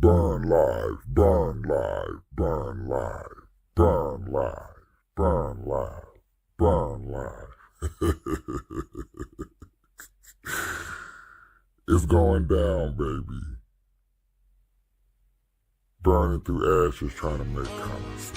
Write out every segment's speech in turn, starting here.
Burn live, burn live, burn live, burn live, burn live, burn live. It's going down, baby. Burning through ashes, trying to make comments.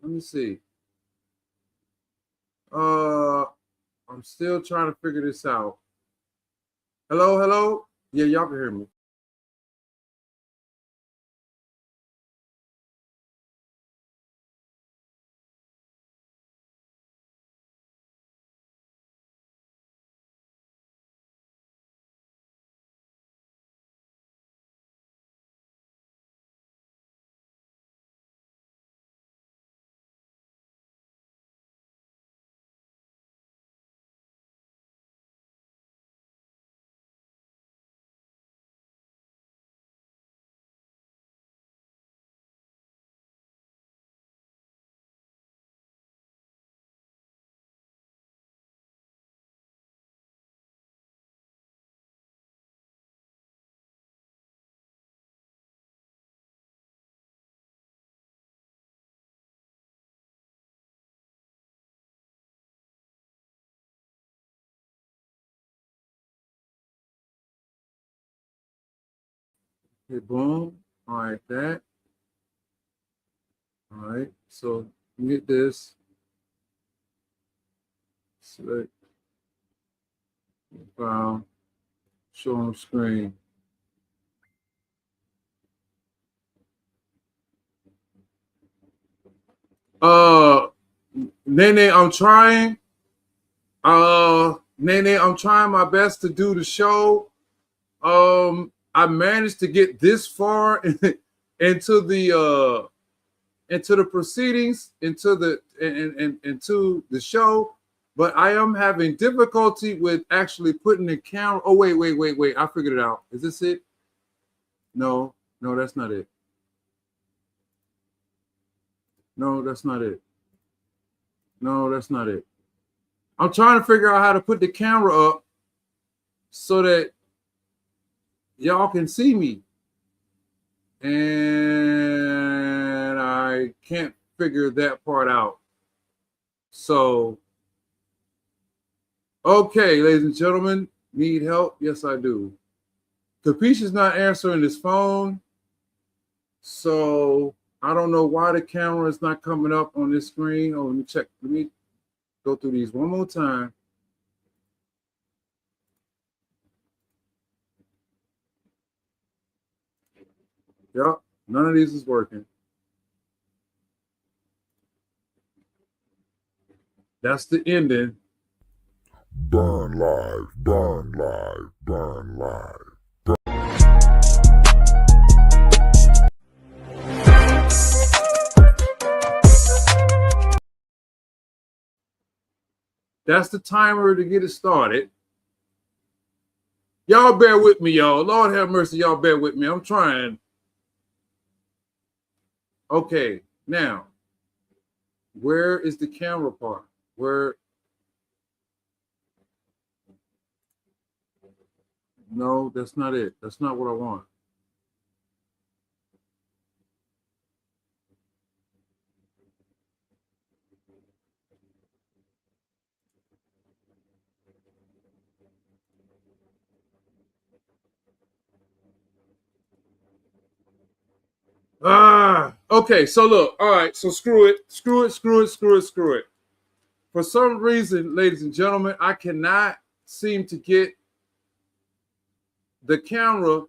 Let me see. I'm still trying to figure this out. Hello, hello? Yeah, y'all can hear me. Okay, boom. All right, that. All right, so mute this. Select file, show on screen. Nene, I'm trying. Nene, I'm trying my best to do the show. I managed to get this far into the proceedings, into the show, but I am having difficulty with actually putting the camera. Oh, wait. I figured it out. Is this it? No, that's not it. No, that's not it. No, that's not it. I'm trying to figure out how to put the camera up so that y'all can see me. And I can't figure that part out. So, okay, ladies and gentlemen, need help? Yes, I do. Capiche is not answering his phone. So I don't know why the camera is not coming up on this screen. Oh, let me check. Let me go through these one more time. Yep, none of these is working. That's the ending. Burn live, burn live, burn live. That's the timer to get it started. Y'all bear with me, y'all. Lord have mercy, y'all bear with me. I'm trying. Okay, now, where is the camera part? Where? No, that's not it. That's not what I want. Okay, so look, all right, so screw it. For some reason, ladies and gentlemen, I cannot seem to get the camera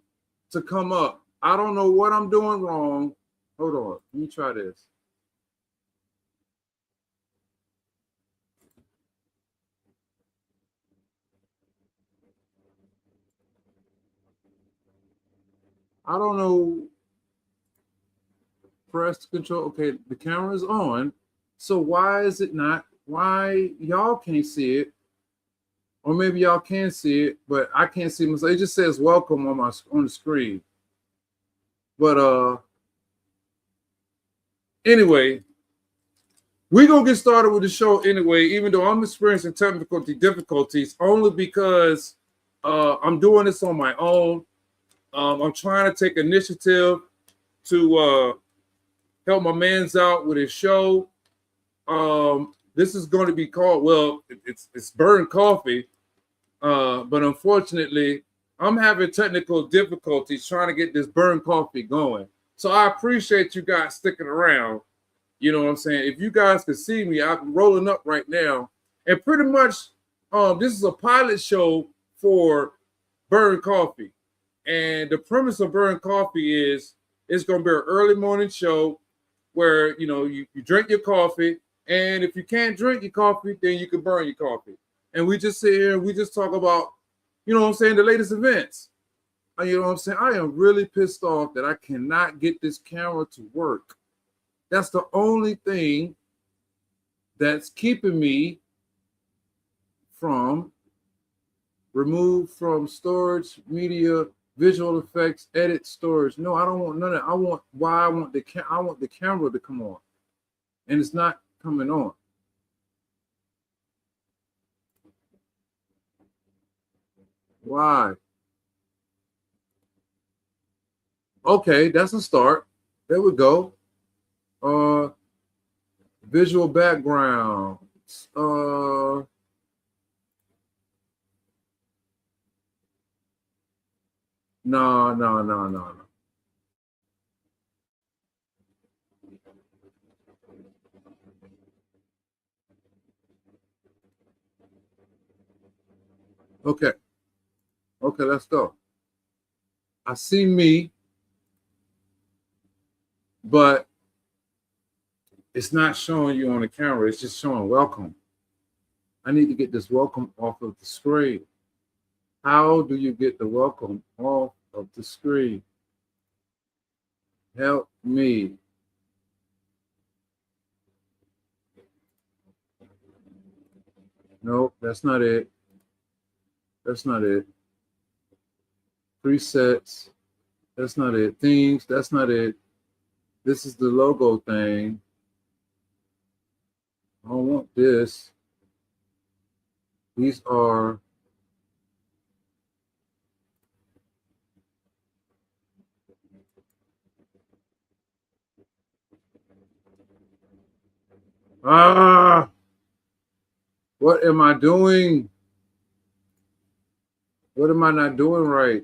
to come up. I don't know what I'm doing wrong. Hold on, let me try this. I don't know. Press control. Okay, the camera is on. So why is it not? Why y'all can't see it? Or maybe y'all can see it, but I can't see myself. It just says welcome on the screen. But anyway, we're gonna get started with the show anyway, even though I'm experiencing technical difficulties, only because I'm doing this on my own. I'm trying to take initiative to help my man's out with his show. This is going to be called, well, it's Burn Coffee, but unfortunately, I'm having technical difficulties trying to get this Burn Coffee going. So I appreciate you guys sticking around. You know what I'm saying? If you guys can see me, I'm rolling up right now, and pretty much, this is a pilot show for Burn Coffee, and the premise of Burn Coffee is it's going to be an early morning show where you drink your coffee, and if you can't drink your coffee, then you can burn your coffee. And we just sit here and we just talk about, you know what I'm saying, the latest events. You know what I'm saying? I am really pissed off that I cannot get this camera to work. That's the only thing that's keeping me from removed from storage, media, visual effects, edit, storage. No, I don't want none of that. I want the camera to come on, and it's not coming on. Why? Okay, that's a start. There we go. Visual background. No. Okay, let's go. I see me, but it's not showing you on the camera. It's just showing welcome. I need to get this welcome off of the screen. How do you get the welcome off of the screen? Help me. Nope, that's not it. That's not it. Presets. That's not it. Themes. That's not it. This is the logo thing. I don't want this. These are what am I doing? What am I not doing right?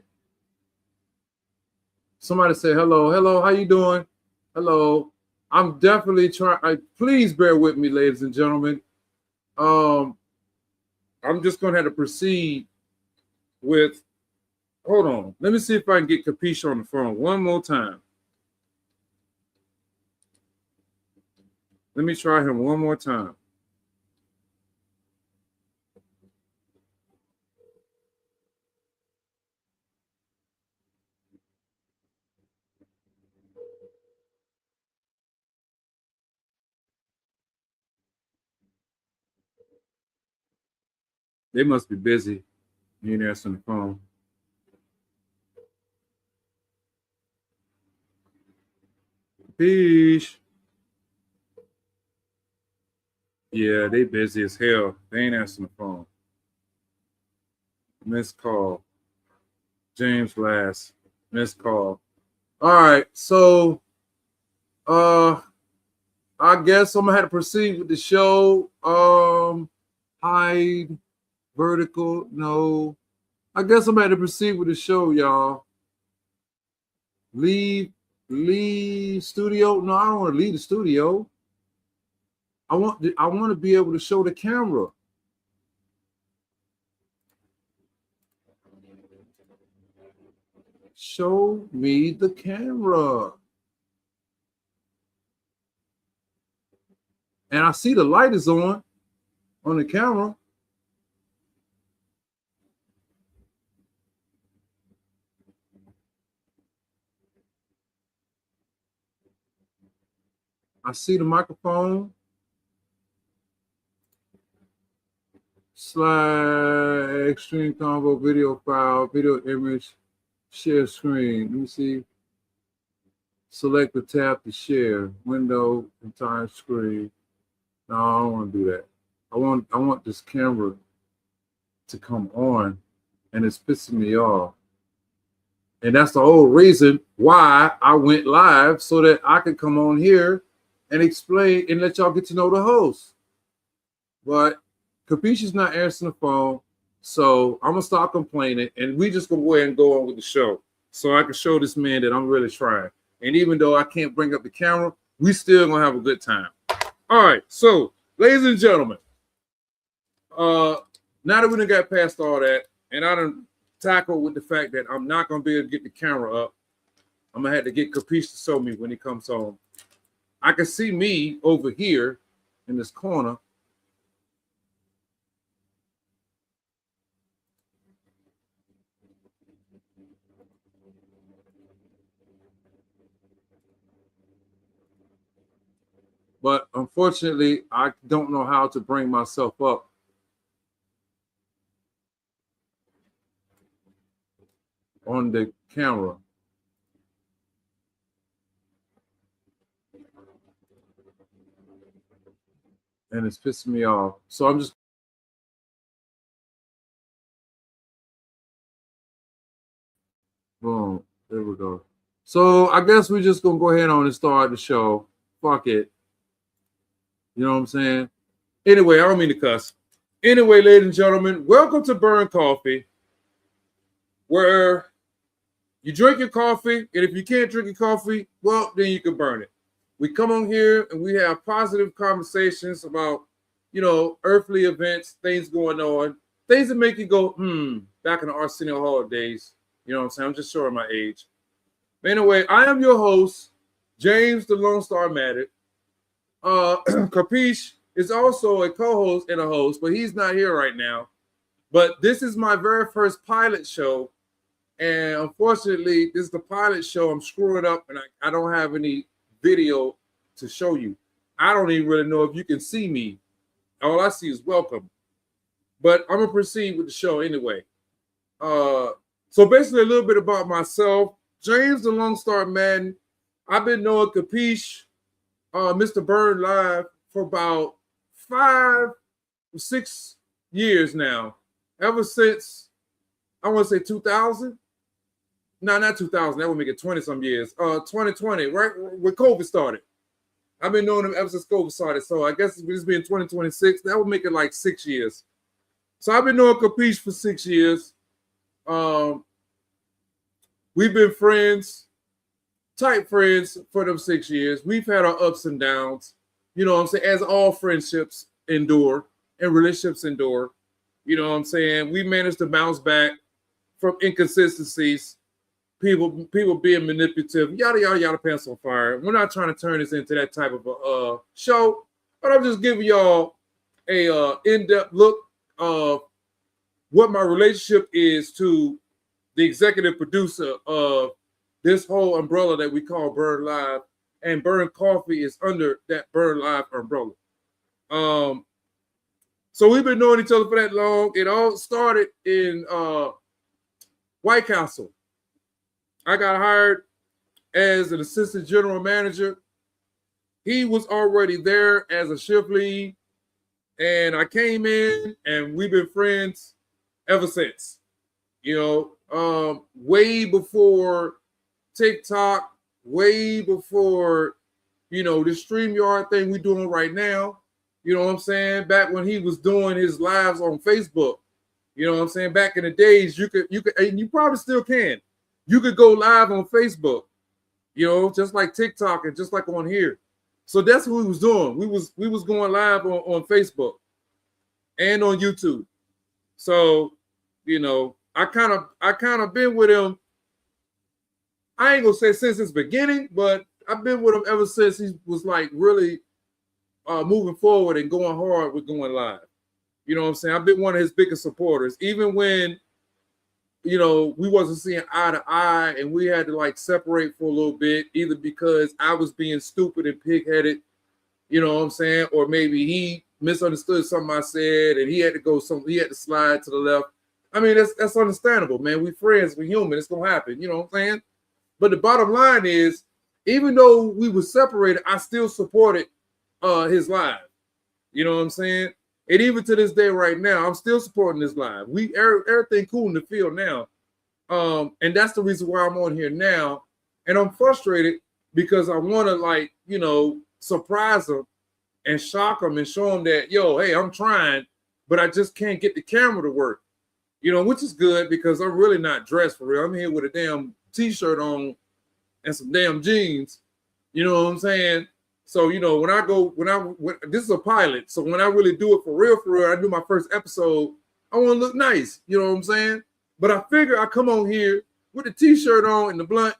Somebody say hello. Hello, how you doing? Hello. I'm definitely trying. Please bear with me, ladies and gentlemen. I'm just going to have to proceed with. Hold on. Let me see if I can get Capiche on the phone one more time. Let me try him one more time. They must be busy. He ain't answering the phone. Capiche. Yeah, they busy as hell. They ain't answering the phone. Missed call. James Last. Missed call. All right, so I guess I'm gonna have to proceed with the show. Hide, vertical, no. I guess I'm gonna have to proceed with the show, y'all. Leave studio. No, I don't want to leave the studio. I want to be able to show the camera. Show me the camera. And I see the light is on the camera. I see the microphone. Slide extreme combo video file, video image, share screen. Let me see. Select the tab to share. Window, entire screen. No, I don't want to do that. I want this camera to come on, and it's pissing me off. And that's the whole reason why I went live, so that I could come on here and explain and let y'all get to know the host. But Capiche is not answering the phone, so I'm gonna stop complaining, and we just gonna go ahead and go on with the show, so I can show this man that I'm really trying. And even though I can't bring up the camera, we still gonna have a good time. All right, so ladies and gentlemen, now that we done got past all that, and I done tackled with the fact that I'm not gonna be able to get the camera up, I'm gonna have to get Capiche to show me when he comes home. I can see me over here in this corner. But unfortunately, I don't know how to bring myself up. On the camera. And it's pissing me off. So I'm just. Boom. There we go. So I guess we're just going to go ahead on and start the show. Fuck it. You know what I'm saying? Anyway, I don't mean to cuss. Anyway, ladies and gentlemen, welcome to Burn Coffee, where you drink your coffee, and if you can't drink your coffee, well, then you can burn it. We come on here and we have positive conversations about, earthly events, things going on, things that make you go, back in the Arsenio Hall days. You know what I'm saying? I'm just showing my age. But anyway, I am your host, James the Lone Star Matic. Capiche is also a co-host and a host, but he's not here right now. But this is my very first pilot show. And unfortunately, this is the pilot show. I'm screwing up, and I don't have any video to show you. I don't even really know if you can see me. All I see is welcome. But I'm going to proceed with the show anyway. So basically, a little bit about myself. James the Lone Star Madden. I've been knowing Capiche, Mr. Burn Live, for about 5 or 6 years now. Ever since, I want to say 2000. No, not 2000. That would make it 20-some years. 2020, right? When COVID started. I've been knowing him ever since COVID started. So I guess it's being 2026. That would make it like 6 years. So I've been knowing Capiche for 6 years. We've been friends tight friends for them 6 years. We've had our ups and downs, you know what I'm saying, as all friendships endure and relationships endure. You know what I'm saying? We managed to bounce back from inconsistencies, people being manipulative, yada, yada, yada, pants on fire. We're not trying to turn this into that type of a show, but I'm just giving y'all a in-depth look of what my relationship is to the executive producer of this whole umbrella that we call Burn Live, and Burn Coffee is under that Burn Live umbrella. So we've been knowing each other for that long. It all started in White Castle. I got hired as an assistant general manager. He was already there as a shift lead, and I came in, and we've been friends ever since. You know, way before TikTok, way before, you know, the StreamYard thing we're doing right now. You know what I'm saying? Back when he was doing his lives on Facebook. You know what I'm saying? Back in the days, you could, and you probably still can. You could go live on Facebook, you know, just like TikTok and just like on here. So that's what we was doing. We was going live on Facebook and on YouTube. So, you know, I kind of been with him. I ain't gonna say since its beginning, but I've been with him ever since he was like really moving forward and going hard with going live. You know what I'm saying? I've been one of his biggest supporters, even when, you know, we wasn't seeing eye to eye and we had to like separate for a little bit, either because I was being stupid and pig-headed, you know what I'm saying? Or maybe he misunderstood something I said and he had to slide to the left. I mean, that's understandable, man. We friends, we human, it's gonna happen, you know what I'm saying? But the bottom line is, even though we were separated, I still supported his live. You know what I'm saying? And even to this day right now, I'm still supporting this live. Everything cool in the field now. And that's the reason why I'm on here now. And I'm frustrated because I want to, like, you know, surprise them and shock them and show them that, yo, hey, I'm trying, but I just can't get the camera to work. You know, which is good because I'm really not dressed for real. I'm here with a damn t-shirt on and some damn jeans. You know what I'm saying? So, you know, when this is a pilot. So when I really do it for real, I do my first episode, I want to look nice. You know what I'm saying? But I figure I come on here with the t-shirt on and the blunt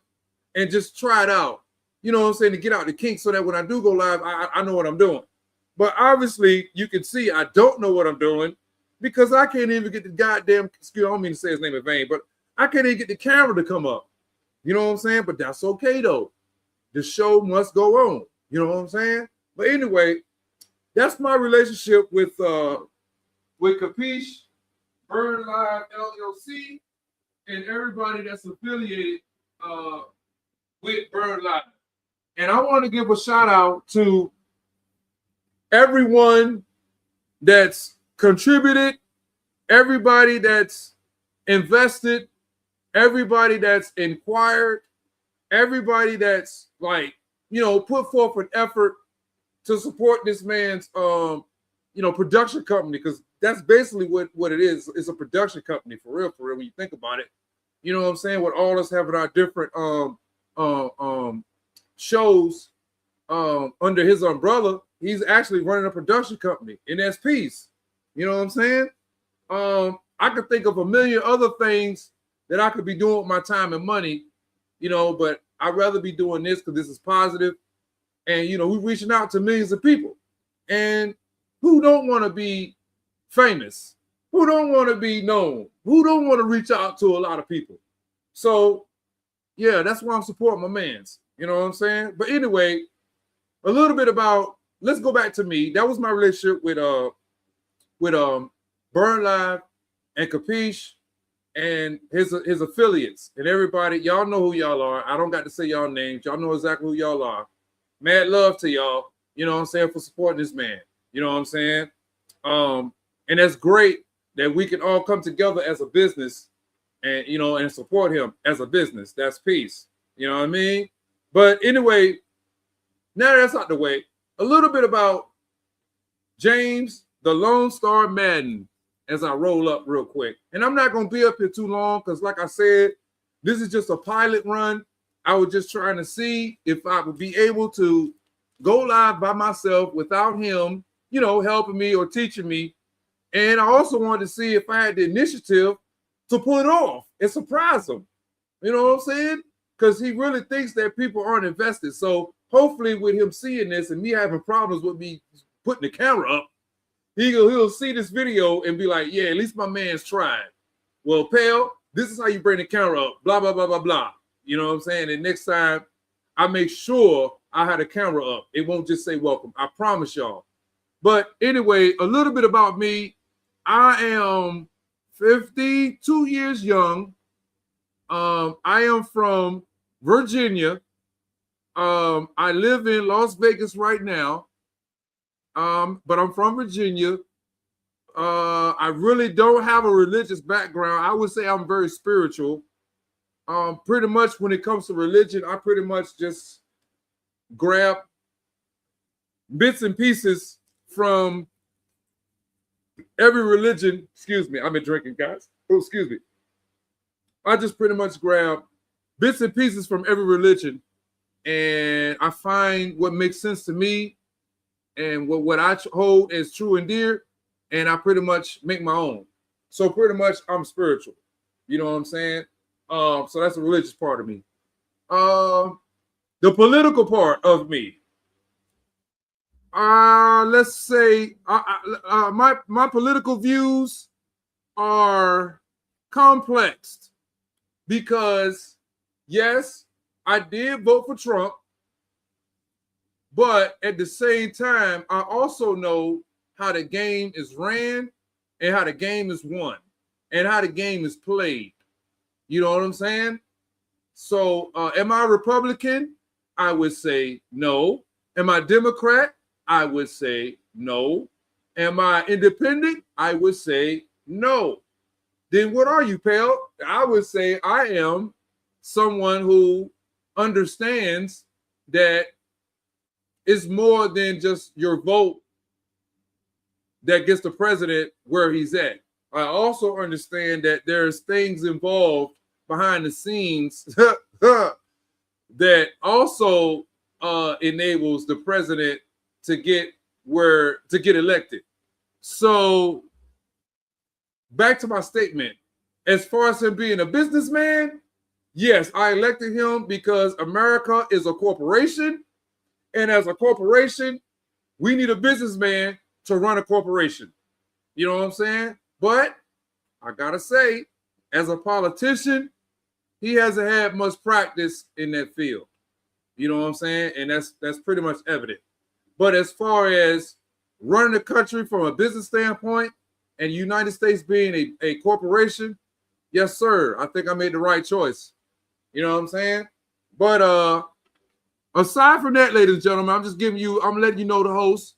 and just try it out. You know what I'm saying? To get out the kinks so that when I do go live, I know what I'm doing. But obviously, you can see I don't know what I'm doing because I can't even get the goddamn, I don't mean to say his name in vain, but I can't even get the camera to come up. You know what I'm saying? But that's okay, though. The show must go on. You know what I'm saying? But anyway, that's my relationship with Capiche, Burn Live LLC, and everybody that's affiliated with Burn Live. And I want to give a shout out to everyone that's contributed, everybody that's invested, everybody that's inquired, everybody that's, like, you know, put forth an effort to support this man's you know, production company, because that's basically what it is. It's a production company for real when you think about it. You know what I'm saying? With all us having our different shows under his umbrella, he's actually running a production company, and that's peace. You know what I'm saying? I could think of a million other things that I could be doing with my time and money, you know, but I'd rather be doing this because this is positive. And, you know, we're reaching out to millions of people. And who don't want to be famous? Who don't want to be known? Who don't want to reach out to a lot of people? So, yeah, that's why I'm supporting my mans. You know what I'm saying? But anyway, a little bit about, let's go back to me. That was my relationship with Burn Live and Capiche and his affiliates and everybody. Y'all know who y'all are. I don't got to say y'all names. Y'all know exactly who y'all are. Mad love to y'all, you know what I'm saying, for supporting this man. You know what I'm saying? And that's great that we can all come together as a business and, you know, and support him as a business. That's peace. You know what I mean? But anyway, now that's out the way, a little bit about James, the Lone Star Madden, as I roll up real quick. And I'm not going to be up here too long because, like I said, this is just a pilot run. I was just trying to see if I would be able to go live by myself without him, helping me or teaching me. And I also wanted to see if I had the initiative to pull it off and surprise him. You know what I'm saying? Because he really thinks that people aren't invested. So hopefully with him seeing this and me having problems with me putting the camera up, he'll see this video and be like, yeah, at least my man's tried. Well, pal, this is how you bring the camera up, blah, blah, blah, blah, blah. You know what I'm saying? And next time I make sure I have the camera up. It won't just say welcome. I promise y'all. But anyway, a little bit about me. I am 52 years young. I am from Virginia. I live in Las Vegas right now. But I'm from Virginia. I really don't have a religious background. I would say I'm very spiritual. Pretty much when it comes to religion, I pretty much just grab bits and pieces from every religion. Excuse me, I've been drinking, guys. Oh, excuse me. I just pretty much grab bits and pieces from every religion, and I find what makes sense to me and what I hold as true and dear, and I pretty much make my own. So pretty much I'm spiritual. You know what I'm saying? So that's the religious part of me. The political part of me. Let's say my political views are complex because yes, I did vote for Trump, but at the same time, I also know how the game is ran and how the game is won and how the game is played. You know what I'm saying? So am I Republican? I would say no. Am I Democrat? I would say no. Am I independent? I would say no. Then what are you, pal? I would say I am someone who understands that it's more than just your vote that gets the president where he's at. I also understand that there's things involved behind the scenes that also enables the president to get elected. So back to my statement. As far as him being a businessman, yes, I elected him because America is a corporation. And as a corporation, we need a businessman to run a corporation. You know what I'm saying? But I gotta say, as a politician, he hasn't had much practice in that field. You know what I'm saying? And that's pretty much evident. But as far as running the country from a business standpoint and United States being a corporation, yes, sir. I think I made the right choice. You know what I'm saying? But aside from that, ladies and gentlemen, I'm letting you know the host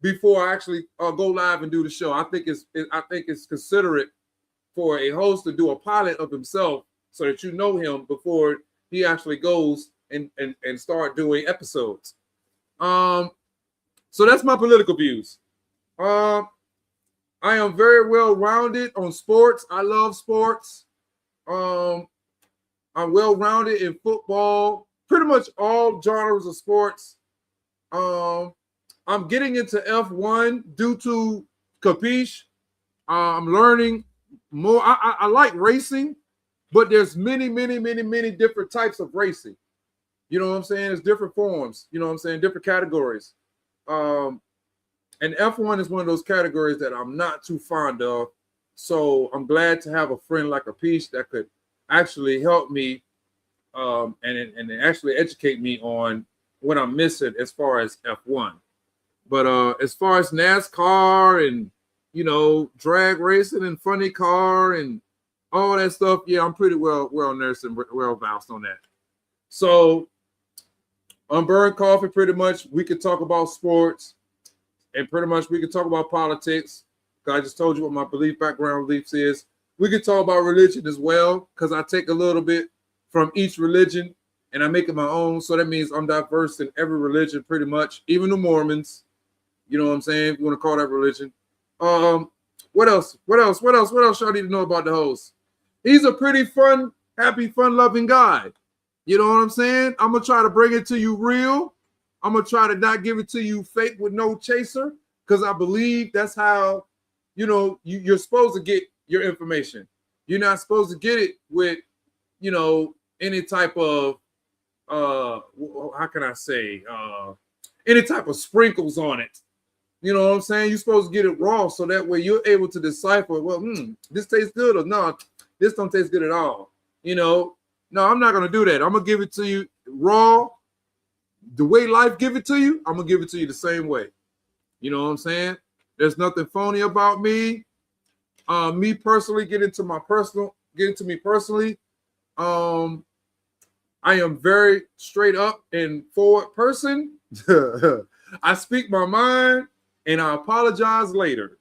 before I actually go live and do the show. I think it's considerate for a host to do a pilot of himself so that you know him before he actually goes and start doing episodes. So that's my political views. I am very well rounded on sports. I love sports. I'm well rounded in football, pretty much all genres of sports. I'm getting into F1 due to Capiche. I'm learning more. I like racing, but there's many different types of racing. You know what I'm saying? There's different forms. You know what I'm saying? Different categories. And F1 is one of those categories that I'm not too fond of. So I'm glad to have a friend like Capiche that could actually help me and actually educate me on what I'm missing as far as F1. But as far as NASCAR and, drag racing and funny car and all that stuff, yeah, I'm pretty well nursed and well versed on that. So on Burn Coffee, pretty much we could talk about sports and pretty much we could talk about politics. I just told you what my background beliefs is. We could talk about religion as well because I take a little bit from each religion and I make it my own. So that means I'm diverse in every religion pretty much, even the Mormons. You know what I'm saying? If you want to call that religion. What else? What else y'all need to know about the host? He's a pretty fun, happy, fun-loving guy. You know what I'm saying? I'm gonna try to bring it to you real. I'm gonna try to not give it to you fake with no chaser, because I believe that's how, you're supposed to get your information. You're not supposed to get it with, any type of how can I say, any type of sprinkles on it. You know what I'm saying? You're supposed to get it raw, so that way you're able to decipher, well, this tastes good, or no, this don't taste good at all. No, I'm not gonna do that. I'm gonna give it to you raw, the way life give it to you. I'm gonna give it to you the same way. You know what I'm saying? There's nothing phony about me. Me personally, get into me personally. I am very straight up and forward person. I speak my mind and I apologize later.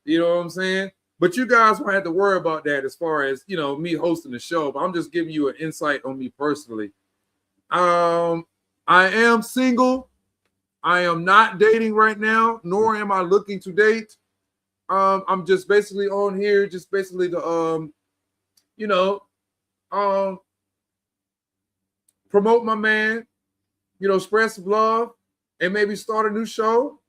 You know what I'm saying? But you guys won't have to worry about that as far as, me hosting the show. But I'm just giving you an insight on me personally. I am single. I am not dating right now, nor am I looking to date. I'm just basically on here, just basically to promote my man, spread some love, and maybe start a new show,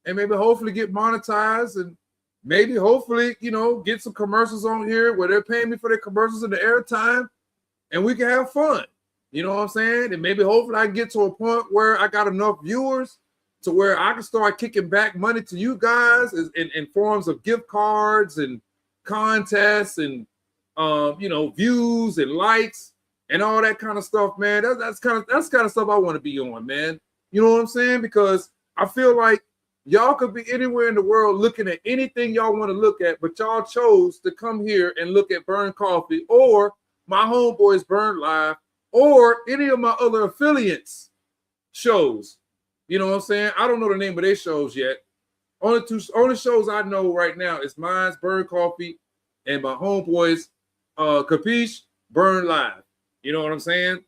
and maybe hopefully get monetized, and maybe hopefully, get some commercials on here where they're paying me for their commercials and the airtime, and we can have fun. You know what I'm saying? And maybe hopefully I can get to a point where I got enough viewers to where I can start kicking back money to you guys in forms of gift cards and contests and views and likes and all that kind of stuff, man. That's kind of stuff I want to be on, man. You know what I'm saying? Because I feel like y'all could be anywhere in the world looking at anything y'all want to look at, but y'all chose to come here and look at Burn Coffee or my homeboys Burn Live or any of my other affiliates shows. You know what I'm saying? I don't know the name of their shows yet. Only shows I know right now is mine's Burn Coffee and my homeboys Capiche Burn Live. You know what I'm saying?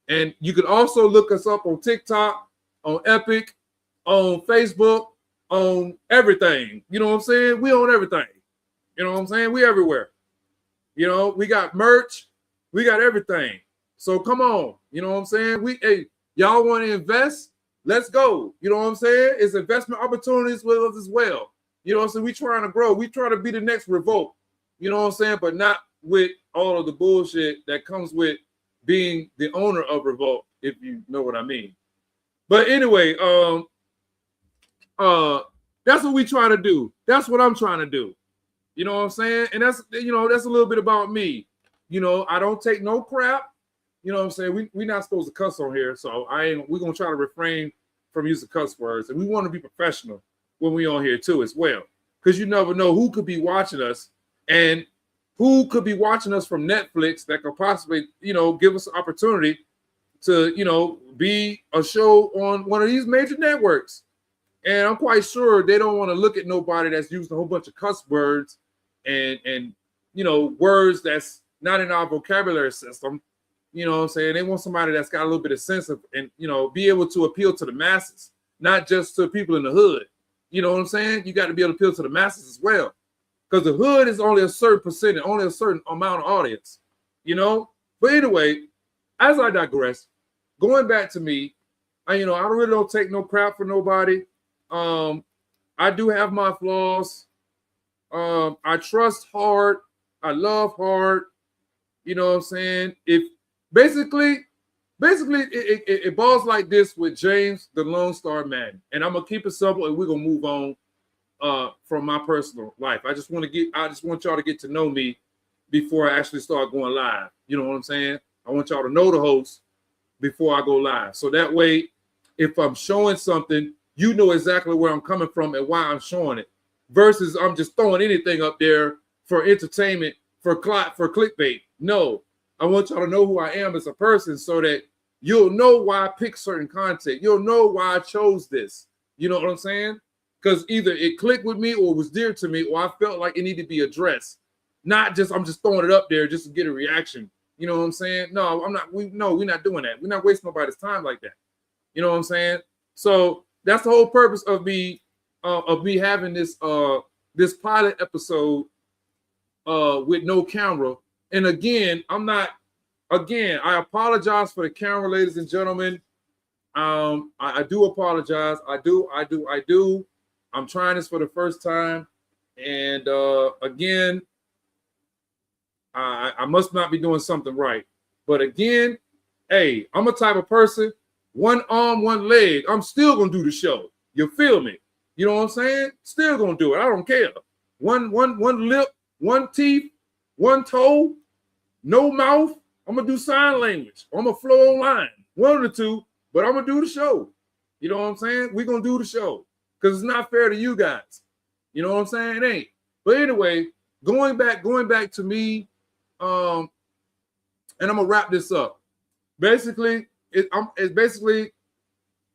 And you can also look us up on TikTok, on Epic, on Facebook, on everything. You know what I'm saying? We own everything. You know what I'm saying? We everywhere. We got merch. We got everything. So come on. You know what I'm saying? Y'all want to invest? Let's go. You know what I'm saying? It's investment opportunities with us as well. You know what I'm saying? We trying to grow. We trying to be the next Revolt. You know what I'm saying? But not with all of the bullshit that comes with being the owner of Revolt, if you know what I mean. But anyway, that's what we try to do. That's what I'm trying to do. You know what I'm saying? And that's a little bit about me. I don't take no crap. You know what I'm saying? We're not supposed to cuss on here, so we're gonna try to refrain from using cuss words. And we want to be professional when we on here too as well. Because you never know who could be watching us and who could be watching us from Netflix that could possibly, give us an opportunity to, be a show on one of these major networks. And I'm quite sure they don't want to look at nobody that's using a whole bunch of cuss words and words that's not in our vocabulary system. You know what I'm saying? They want somebody that's got a little bit of sense of, and, be able to appeal to the masses, not just to people in the hood. You know what I'm saying? You got to be able to appeal to the masses as well. Because the hood is only a certain percentage, only a certain amount of audience, But anyway, as I digress, going back to me, I really don't take no crap for nobody. I do have my flaws. I trust hard. I love hard. You know what I'm saying? If basically it balls like this with James the Lone Star Man. And I'm gonna keep it simple and we're gonna move on from my personal life. I just want y'all to get to know me before I actually start going live. You know what I'm saying? I want y'all to know the host before I go live. So that way, if I'm showing something, you know exactly where I'm coming from and why I'm showing it. Versus I'm just throwing anything up there for entertainment, for clickbait. No, I want y'all to know who I am as a person so that you'll know why I picked certain content. You'll know why I chose this. You know what I'm saying? Because either it clicked with me or it was dear to me, or I felt like it needed to be addressed. Not just I'm just throwing it up there just to get a reaction. You know what I'm saying? No, I'm not. We're not doing that. We're not wasting nobody's time like that. You know what I'm saying? So that's the whole purpose of me having this pilot episode with no camera. And again, I'm not again, I apologize for the camera, ladies and gentlemen. I do apologize. I do. I'm trying this for the first time. And again, I must not be doing something right. But again, hey, I'm a type of person, one arm, one leg. I'm still gonna do the show. You feel me? You know what I'm saying? Still gonna do it. I don't care. One lip, one teeth, one toe, no mouth. I'm gonna do sign language. I'm gonna flow online. One of the two, but I'm gonna do the show. You know what I'm saying? We're gonna do the show because it's not fair to you guys. You know what I'm saying? It ain't. But anyway, going back to me, and I'm gonna wrap this up. Basically, it's basically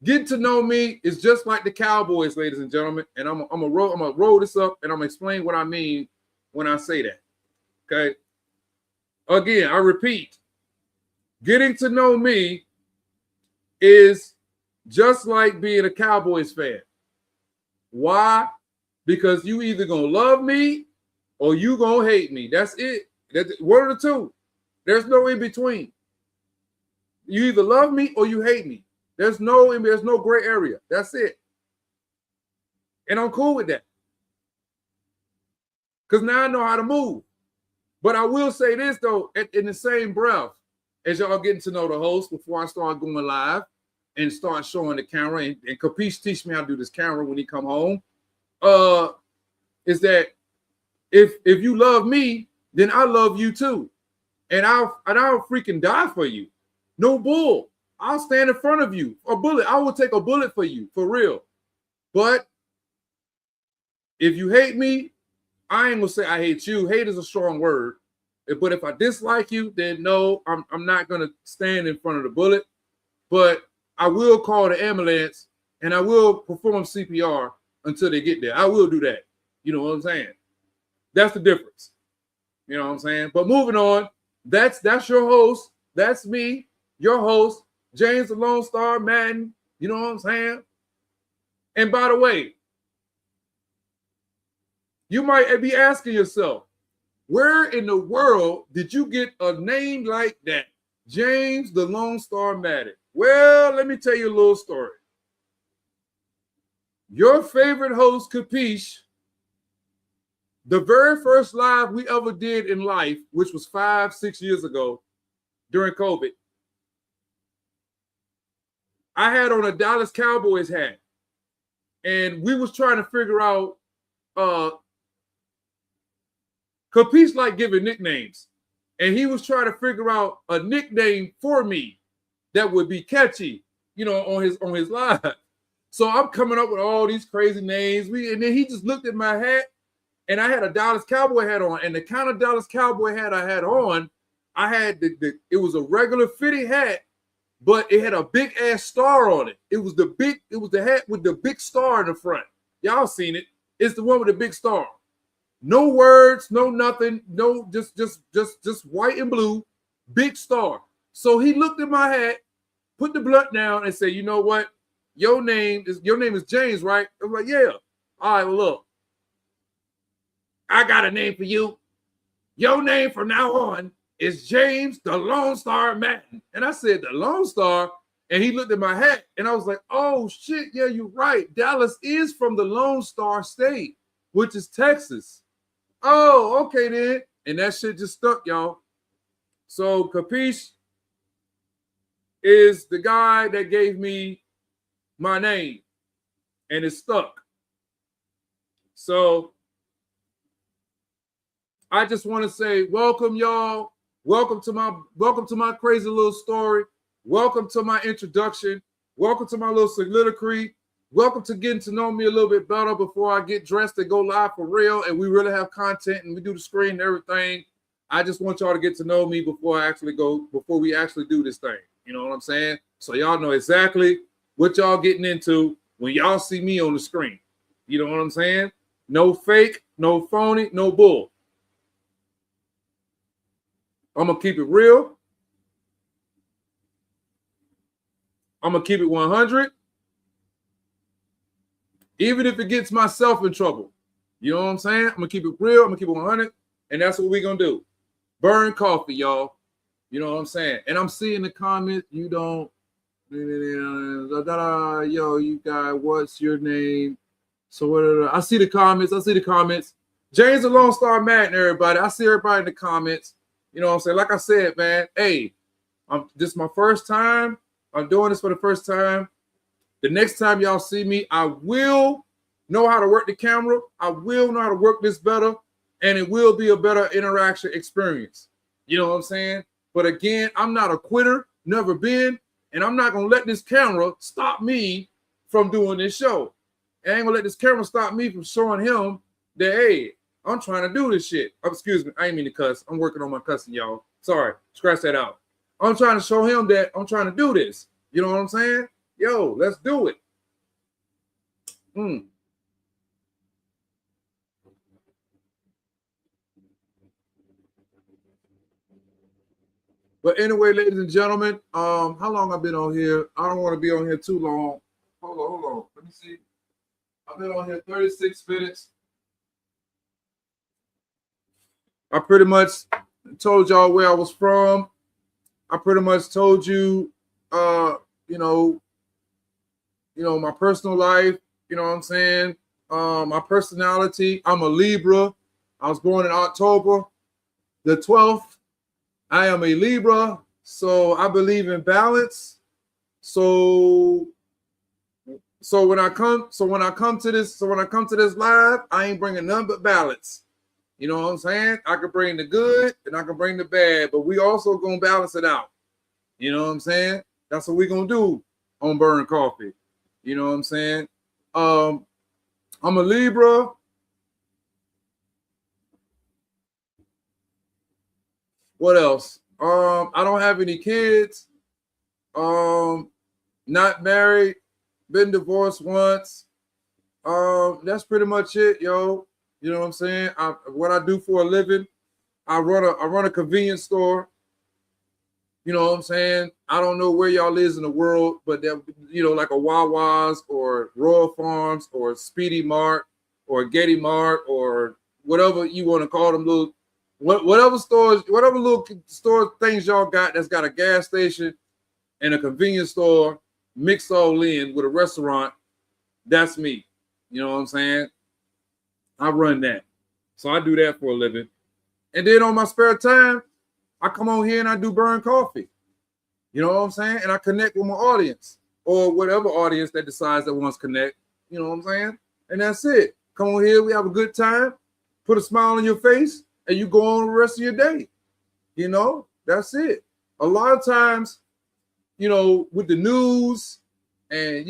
getting to know me is just like the Cowboys, ladies and gentlemen. And I'm gonna roll this up, and I'm gonna explain what I mean when I say that. Okay. Again, I repeat, getting to know me is just like being a Cowboys fan. Why? Because you either gonna love me or you gonna hate me. That's it. That's one of the two. There's no in between. You either love me or you hate me. There's no gray area. That's it. And I'm cool with that. Because now I know how to move. But I will say this, though, in the same breath, as y'all getting to know the host before I start going live and start showing the camera, and Capiche teach me how to do this camera when he come home, is that if you love me, then I love you too. And I'll freaking die for you. No bull. I'll stand in front of you. A bullet. I will take a bullet for you, for real. But if you hate me, I ain't gonna say I hate you. Hate is a strong word. But if I dislike you, then no, I'm not gonna stand in front of the bullet. But I will call the ambulance and I will perform CPR until they get there. I will do that. You know what I'm saying? That's the difference. You know what I'm saying? But moving on, that's your host. That's me, your host, James the Lone Star Madden. You know what I'm saying? And by the way, you might be asking yourself, where in the world did you get a name like that? James the Lone Star Madden. Well, let me tell you a little story. Your favorite host, Capiche, the very first live we ever did in life, which was 5-6 years ago during COVID, I had on a Dallas Cowboys hat. And we was trying to figure out, Capiche like giving nicknames. And he was trying to figure out a nickname for me that would be catchy, you know, on his live. So I'm coming up with all these crazy names. And then he just looked at my hat, and I had a Dallas Cowboy hat on. And the kind of Dallas Cowboy hat I had on, I had it was a regular fitted hat, but it had a big ass star on it. It was the hat with the big star in the front. Y'all seen it. It's the one with the big star. No words, no nothing, no just white and blue, big star. So he looked at my hat, put the blunt down, and said, "You know what? Your name is James, right?" I'm like, "Yeah." All right, well, look, I got a name for you. Your name from now on is James the Lone Star Madden. And I said, "The Lone Star?" And he looked at my hat, and I was like, "Oh shit, yeah, you're right. Dallas is from the Lone Star State, which is Texas." Oh, okay then. And that shit just stuck, y'all. So Capiche is the guy that gave me my name, and it stuck. So I just want to say welcome, y'all. Welcome to my crazy little story. Welcome to my introduction. Welcome to my little soliloquy. Welcome to getting to know me a little bit better before I get dressed and go live for real and we really have content and we do the screen and everything. I just want y'all to get to know me before we actually do this thing. You know what I'm saying? So y'all know exactly what y'all getting into when y'all see me on the screen. You know what I'm saying? No fake, no phony, no bull. I'm going to keep it real. I'm going to keep it 100. Even if it gets myself in trouble. You know what I'm saying? I'm going to keep it real. I'm going to keep it 100. And that's what we're going to do. Burn coffee, y'all. You know what I'm saying? And I'm seeing the comments. You don't. Yo, you guy, what's your name? So what? I see the comments. James the Lone Star Madden, everybody. I see everybody in the comments. You know what I'm saying? Like I said, man. Hey, this is my first time. I'm doing this for the first time. The next time y'all see me, I will know how to work the camera. I will know how to work this better, and it will be a better interaction experience. You know what I'm saying? But again, I'm not a quitter, never been, and I'm not gonna let this camera stop me from doing this show. I ain't gonna let this camera stop me from showing him that, hey, I'm trying to do this shit. Oh, excuse me, I ain't mean to cuss. I'm working on my cussing, y'all. Sorry, scratch that out. I'm trying to show him that I'm trying to do this. You know what I'm saying? Yo, let's do it. But anyway, ladies and gentlemen, how long I've been on here? I don't want to be on here too long. Hold on. Let me see. I've been on here 36 minutes. I pretty much told y'all where I was from. I pretty much told you, my personal life, you know what I'm saying? My personality, I'm a Libra. I was born in October the 12th. I am a Libra, so I believe in balance. So when I come to this live, I ain't bringing none but balance. You know what I'm saying? I can bring the good and I can bring the bad, but we also gonna balance it out. You know what I'm saying? That's what we're gonna do on Burn Coffee. You know what I'm saying? I'm a Libra. What else? I don't have any kids. Not married. Been divorced once. That's pretty much it, yo. You know what I'm saying? What I do for a living, I run a convenience store. You know what I'm saying? I don't know where y'all is in the world, but that, like a Wawa's or Royal Farms or Speedy Mart or Getty Mart or whatever you want to call them, whatever little store things y'all got that's got a gas station and a convenience store mixed all in with a restaurant. That's me. You know what I'm saying? I run that. So I do that for a living. And then on my spare time, I come on here and I do Burn Coffee. You know what I'm saying? And I connect with my audience or whatever audience that decides that wants to connect. You know what I'm saying? And that's it. Come on here. We have a good time. Put a smile on your face and you go on the rest of your day. You know, that's it. A lot of times, with the news and,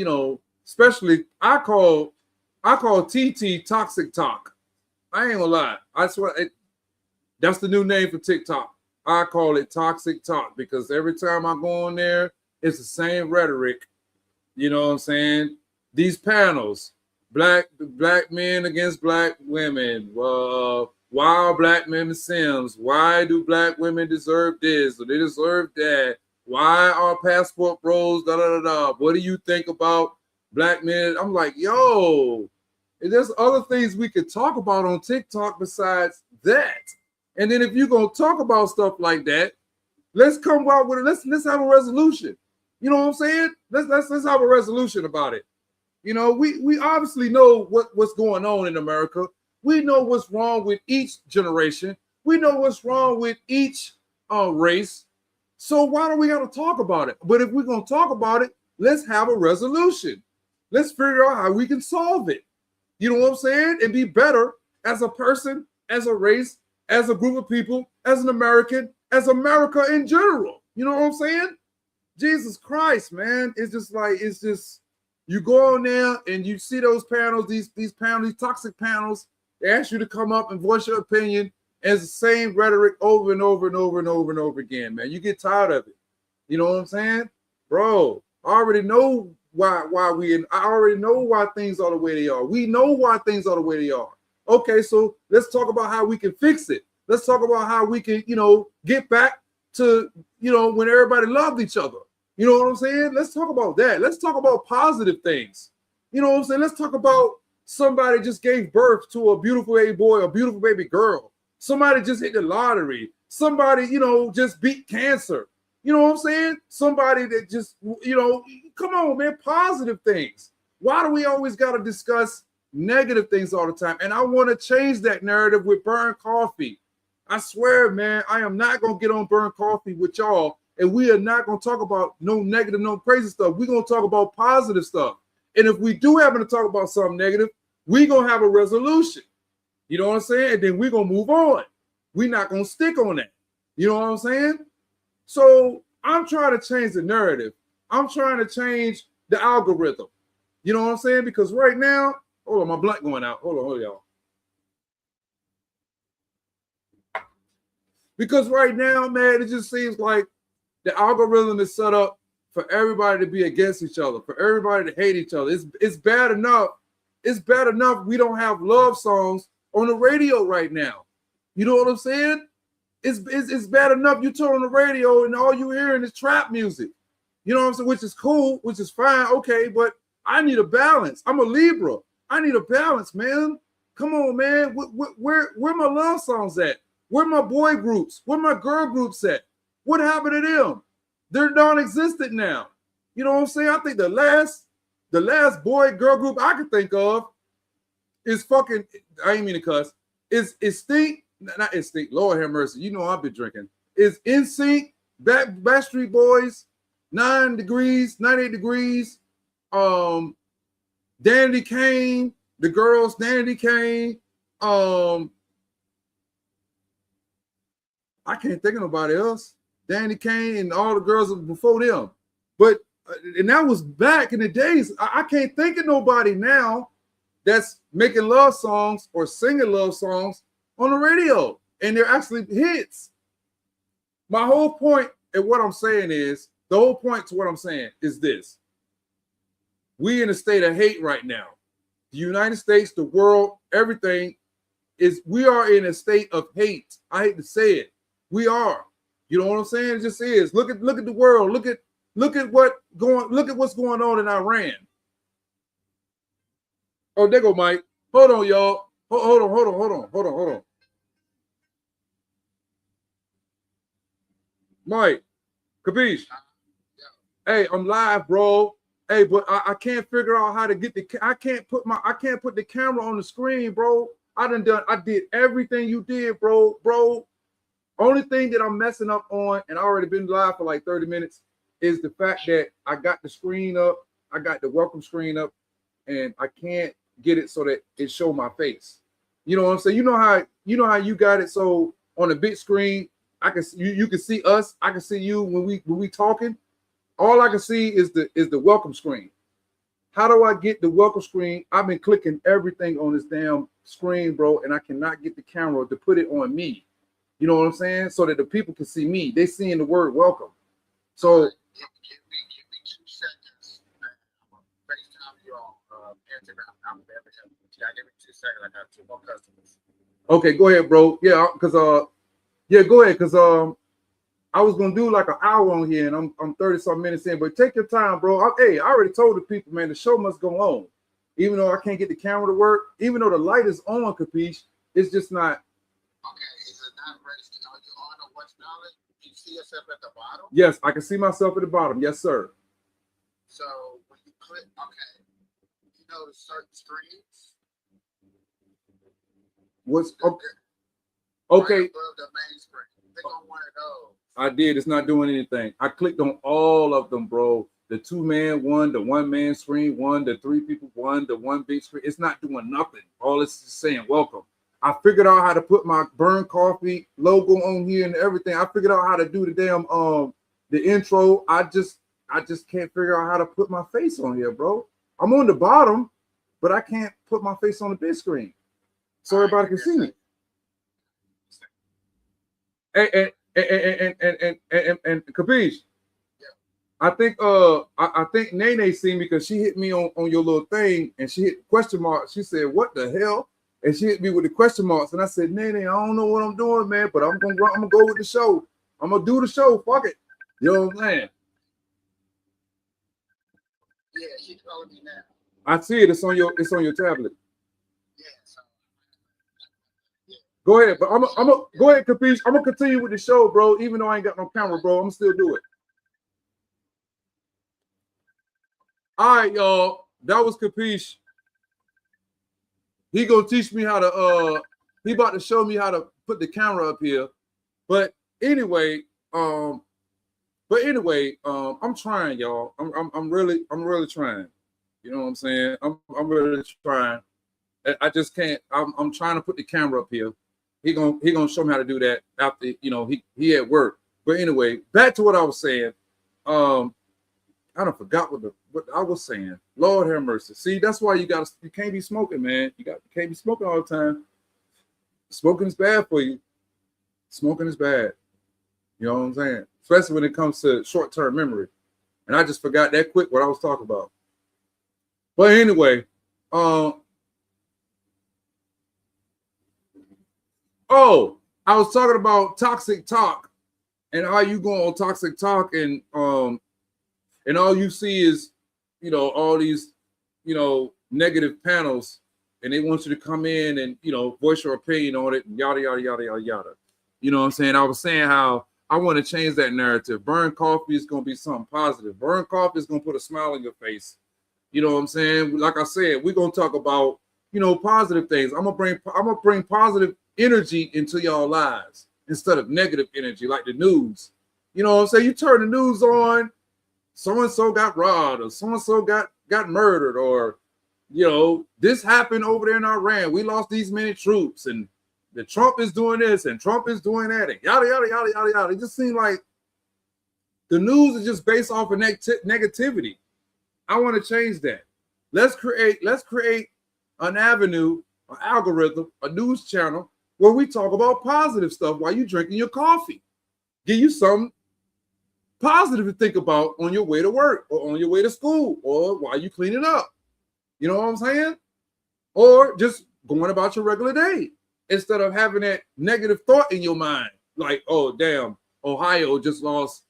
especially I call TT toxic talk. I ain't gonna lie. I swear that's the new name for TikTok. I call it toxic talk because every time I go on there, it's the same rhetoric. You know what I'm saying? These panels, black men against black women. Why are black men Sims? Why do black women deserve this or they deserve that? Why are passport bros? What do you think about black men? I'm like, yo, there's other things we could talk about on TikTok besides that. And then if you're gonna talk about stuff like that, let's come out with it. Let's have a resolution. You know what I'm saying? Let's have a resolution about it. We obviously know what's going on in America. We know what's wrong with each generation. We know what's wrong with each race. So why do we got to talk about it? But if we're gonna talk about it, let's have a resolution. Let's figure out how we can solve it. You know what I'm saying? And be better as a person, as a race, as a group of people, as an American, as America in general. You know what I'm saying? Jesus Christ, man. It's just you go on there and you see those panels, these panels, these toxic panels. They ask you to come up and voice your opinion. And it's the same rhetoric over and over and over and over and over again, man. You get tired of it. You know what I'm saying? Bro, I already know I already know why things are the way they are. We know why things are the way they are. Okay, so let's talk about how we can fix it. Let's talk about how we can, get back to, when everybody loved each other. You know what I'm saying? Let's talk about that. Let's talk about positive things. You know what I'm saying? Let's talk about somebody just gave birth to a beautiful baby boy, a beautiful baby girl. Somebody just hit the lottery. Somebody, you know, just beat cancer. You know what I'm saying? Somebody that just, you know, come on, man, positive things. Why do we always got to discuss negative things all the time? And I want to change that narrative with Burn Coffee. I swear, man, I am not going to get on Burn Coffee with y'all. And we are not going to talk about no negative, no crazy stuff. We're going to talk about positive stuff. And if we do happen to talk about something negative, we're going to have a resolution. You know what I'm saying? And then we're going to move on. We're not going to stick on that. You know what I'm saying? So I'm trying to change the narrative. I'm trying to change the algorithm. You know what I'm saying? Because right now, hold on, my blunt going out. Hold on, y'all. Because right now, man, it just seems like the algorithm is set up for everybody to be against each other, for everybody to hate each other. It's bad enough. It's bad enough we don't have love songs on the radio right now. You know what I'm saying? It's bad enough you turn on the radio and all you hearing is trap music. You know what I'm saying? Which is cool, which is fine, okay, but I need a balance. I'm a Libra. I need a balance, man. Come on, man. Where my love songs at? Where my boy groups? Where my girl groups at? What happened to them? They're non-existent now. You know what I'm saying? I think the last boy girl group I could think of is fucking, I ain't mean to cuss, is Stink, not Instinct, Lord have mercy. You know I've been drinking. Is NSYNC, Backstreet Boys, 98 Degrees, Danity Kane, the girls, Danity Kane, I can't think of nobody else. Danny Kane and all the girls before them. But, and that was back in the days. I can't think of nobody now that's making love songs or singing love songs on the radio. And they're actually hits. My whole point and what I'm saying is, the whole point to what I'm saying is this. We in a state of hate right now. The United States, the world, everything we are in a state of hate. I hate to say it. We are. You know what I'm saying? It just is. Look at the world. Look at what's going on in Iran. Oh, there go Mike. Hold on, y'all. Hold on. Mike, Kabish. Hey, I'm live, bro. Hey, but I can't figure out how to get I can't put the camera on the screen, bro. I did everything you did, bro. Only thing that I'm messing up on, and I already been live for like 30 minutes, is the fact that I got the screen up, I got the welcome screen up, and I can't get it so that it show my face. You know what I'm saying? You know how you got it so on the big screen, I can you can see us, I can see you when we talking. All I can see is the welcome screen. How do I get the welcome screen? I've been clicking everything on this damn screen, bro, and I cannot get the camera to put it on me. You know what I'm saying? So that the people can see me. They seeing the word welcome. So give me 2 seconds. I'm gonna FaceTime you on Instagram. I'm gonna give me 2 seconds. I got 2 more customers. Okay, go ahead, bro. Yeah, go ahead, because I was gonna do like an hour on here, and I'm 30-something minutes in. But take your time, bro. I already told the people, man, the show must go on. Even though I can't get the camera to work, even though the light is on, Capiche, it's just not. Okay, is it not registered? Are you on or what's knowledge? Do you see yourself at the bottom? Yes, I can see myself at the bottom. Yes, sir. So when you click, okay, you know the certain screens. What's okay? Okay. Right above the main screen. Click on one of those. I did. It's not doing anything. I clicked on all of them, bro. The 2-man one, the 1-man screen one, the 3 people one, the 1 big screen. It's not doing nothing. All it's just saying welcome. I figured out how to put my Burn Coffee logo on here and everything. I figured out how to do the damn the intro. I just can't figure out how to put my face on here, bro. I'm on the bottom, but I can't put my face on the big screen so everybody can see me. And Capiche, I think Nene seen me because she hit me on your little thing and she hit question mark. She said, "What the hell?" And she hit me with the question marks. And I said, Nene, I don't know what I'm doing, man, but I'm gonna go with the show. I'm gonna do the show. Fuck it. You know what I'm saying? Yeah, she's calling me now. I see it. It's on your tablet. Yeah. So, Go ahead, but I'm a go ahead, Capiche. I'm gonna continue with the show, bro. Even though I ain't got no camera, bro, I'm gonna still do it. All right, y'all. That was Capiche. He gonna teach me how to. He about to show me how to put the camera up here. But anyway, I'm trying, y'all. I'm really trying. You know what I'm saying? I'm really trying. I just can't. I'm trying to put the camera up here. He gonna show me how to do that after he at work. But anyway, back to what I was saying. I don't forgot what I was saying. Lord have mercy. See, that's why you can't be smoking, man. You can't be smoking all the time. Smoking is bad for you. Smoking is bad. You know what I'm saying? Especially when it comes to short-term memory. And I just forgot that quick what I was talking about. But anyway, I was talking about toxic talk and how you go on toxic talk and all you see is, all these, negative panels and they want you to come in and, voice your opinion on it and yada, yada, yada, yada, yada. You know what I'm saying? I was saying how I want to change that narrative. Burn coffee is going to be something positive. Burn coffee is going to put a smile on your face. You know what I'm saying? Like I said, we're going to talk about, positive things. I'm going to bring positive energy into y'all lives instead of negative energy like the news. You know what I'm saying? You turn the news on, so-and-so got robbed or so-and-so got murdered or, this happened over there in Iran. We lost these many troops and the Trump is doing this and Trump is doing that and yada, yada, yada, yada, yada. It just seems like the news is just based off of negativity. I want to change that. Let's create an avenue, an algorithm, a news channel where we talk about positive stuff while you're drinking your coffee. Give you something positive to think about on your way to work or on your way to school or while you cleaning up. You know what I'm saying? Or just going about your regular day instead of having that negative thought in your mind. Like, oh, damn, Ohio just lost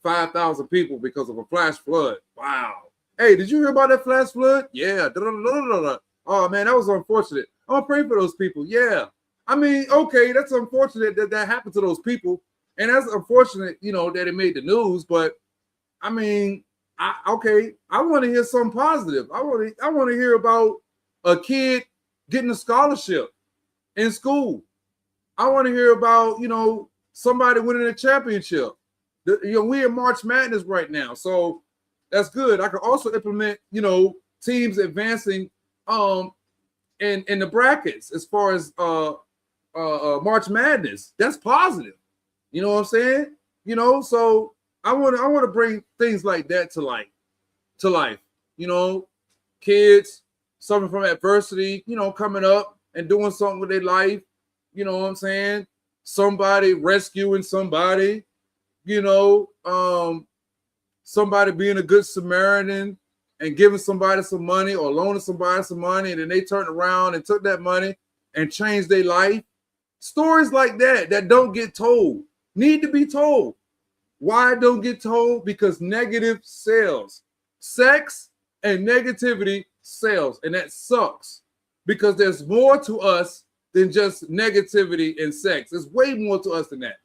5,000 people because of a flash flood. Wow. Hey, did you hear about that flash flood? Yeah. Oh, man, that was unfortunate. I'm going to pray for those people. Yeah. I mean, okay, that's unfortunate that happened to those people. And that's unfortunate, that it made the news. But, I mean, I want to hear something positive. I want to hear about a kid getting a scholarship in school. I want to hear about, somebody winning a championship. We're in March Madness right now. So that's good. I can also implement, teams advancing in the brackets as far as March Madness. That's positive. You know what I'm saying? So I want to bring things like that to life. Kids suffering from adversity, coming up and doing something with their life. You know what I'm saying? Somebody rescuing somebody, somebody being a good Samaritan and giving somebody some money or loaning somebody some money, and then they turned around and took that money and changed their life. Stories like that don't get told need to be told. Why don't get told? Because negative sells. Sex and negativity sells, and that sucks because there's more to us than just negativity and sex. There's way more to us than that.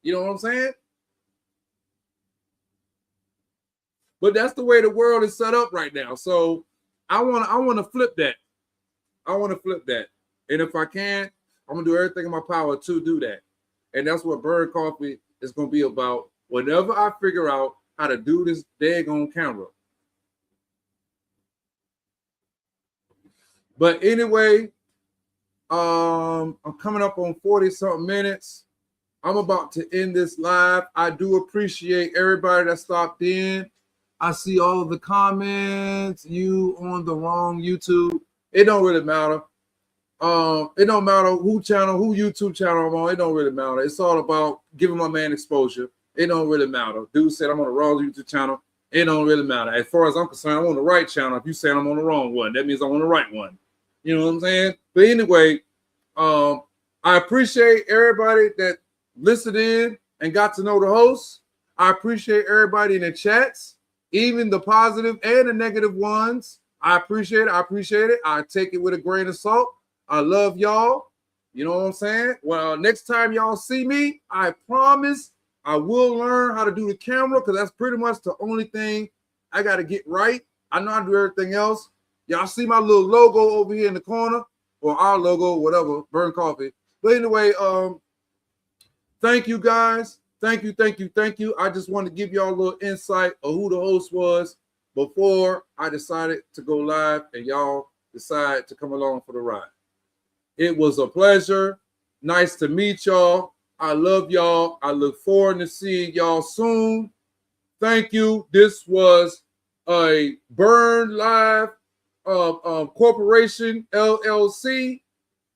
You know what I'm saying? But that's the way the world is set up right now. So I want to flip that. I want to flip that. And if I can, I'm going to do everything in my power to do that. And that's what Burn Coffee is going to be about. Whenever I figure out how to do this daggone camera. But anyway, I'm coming up on 40-something minutes. I'm about to end this live. I do appreciate everybody that stopped in. I see all of the comments. You on the wrong YouTube. It don't really matter. It don't matter who YouTube channel I'm on. It don't really matter. It's all about giving my man exposure. It don't really matter. Dude said I'm on the wrong YouTube channel. It don't really matter. As far as I'm concerned, I'm on the right channel. If you say I'm on the wrong one, that means I'm on the right one. You know what I'm saying? But anyway, I appreciate everybody that listened in and got to know the host. I appreciate everybody in the chats, even the positive and the negative ones. I appreciate it. I take it with a grain of salt. I love y'all. You know what I'm saying? Well, next time y'all see me, I promise I will learn how to do the camera because that's pretty much the only thing I got to get right. I know how to do everything else. Y'all see my little logo over here in the corner, or our logo, whatever, Burn Coffee. But anyway, thank you guys. Thank you, thank you, thank you. I just want to give y'all a little insight of who the host was before I decided to go live and y'all decide to come along for the ride. It was a pleasure. Nice to meet y'all. I love y'all. I look forward to seeing y'all soon. Thank you. This was a Burn Live Corporation LLC,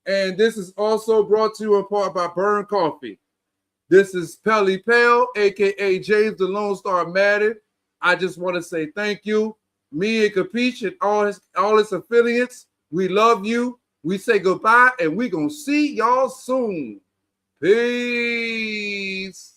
and this is also brought to you in part by Burn Coffee. This is Pelly Pale, aka James the Lone Star Madden. I just want to say thank you. Me and Capiche and all his affiliates. We love you. We say goodbye, and we're gonna see y'all soon. Peace.